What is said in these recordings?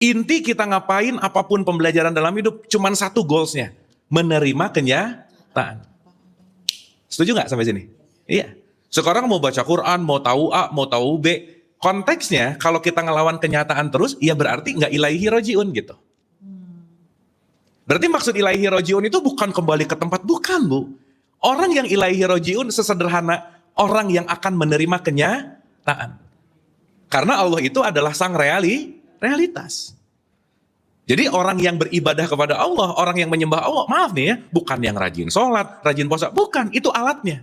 Inti kita ngapain, apapun pembelajaran dalam hidup, cuman satu goalsnya, menerima kenyataan. Setuju nggak sampai sini? Iya. Sekarang mau baca Quran, mau tahu A, mau tahu B, konteksnya kalau kita ngelawan kenyataan terus, ya berarti nggak ilaihi rojiun gitu. Berarti maksud ilaihi rojiun itu bukan kembali ke tempat, bukan Bu. Orang yang ilaihi rojiun sesederhana orang yang akan menerima kenyataan. Karena Allah itu adalah sang realitas. Jadi orang yang beribadah kepada Allah, orang yang menyembah Allah, maaf nih ya, bukan yang rajin sholat, rajin puasa, bukan, itu alatnya.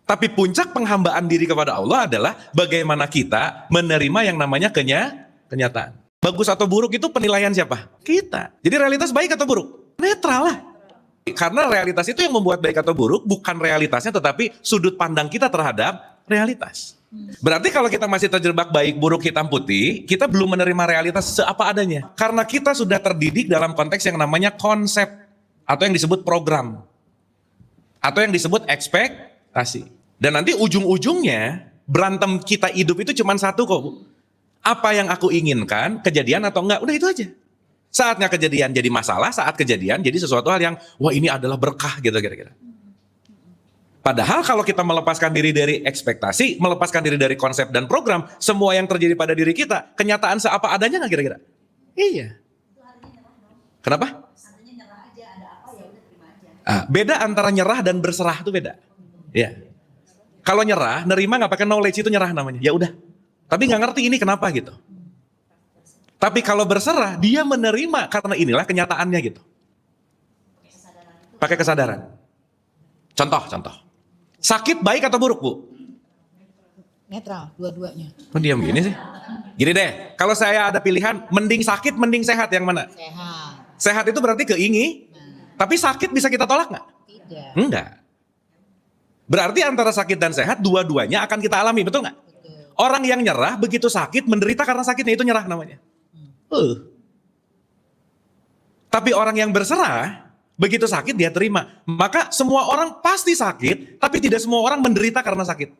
Tapi puncak penghambaan diri kepada Allah adalah bagaimana kita menerima yang namanya kenyataan. Bagus atau buruk itu penilaian siapa? Kita. Jadi realitas baik atau buruk? Netral lah. Karena realitas itu yang membuat baik atau buruk, bukan realitasnya tetapi sudut pandang kita terhadap realitas. Berarti kalau kita masih terjebak baik, buruk, hitam, putih, kita belum menerima realitas seapa adanya. Karena kita sudah terdidik dalam konteks yang namanya konsep, atau yang disebut program, atau yang disebut ekspektasi. Dan nanti ujung-ujungnya, berantem kita hidup itu cuma satu kok Bu. Apa yang aku inginkan, kejadian atau enggak, udah itu aja. Saatnya kejadian jadi masalah, saat kejadian jadi sesuatu hal yang, wah ini adalah berkah gitu kira-kira. Padahal kalau kita melepaskan diri dari ekspektasi, melepaskan diri dari konsep dan program, semua yang terjadi pada diri kita, kenyataan seapa adanya nggak kira-kira? Iya. Kenapa? Beda antara nyerah dan berserah itu beda. Iya. Kalau nyerah, nerima nggak pakai knowledge itu nyerah namanya. Ya udah. Tapi nggak ngerti ini kenapa gitu. Tapi kalau berserah, dia menerima karena inilah kenyataannya gitu. Pakai kesadaran. Contoh. Sakit baik atau buruk Bu? Netral, dua-duanya. Oh diam gini sih. Gini deh, kalau saya ada pilihan, mending sakit, mending sehat, yang mana? Sehat. Sehat itu berarti tapi sakit bisa kita tolak nggak? Tidak. Enggak. Berarti antara sakit dan sehat, dua-duanya akan kita alami, betul nggak? Betul. Orang yang nyerah, begitu sakit, menderita karena sakitnya, itu nyerah namanya. Tapi orang yang berserah, begitu sakit dia terima. Maka semua orang pasti sakit, tapi tidak semua orang menderita karena sakit.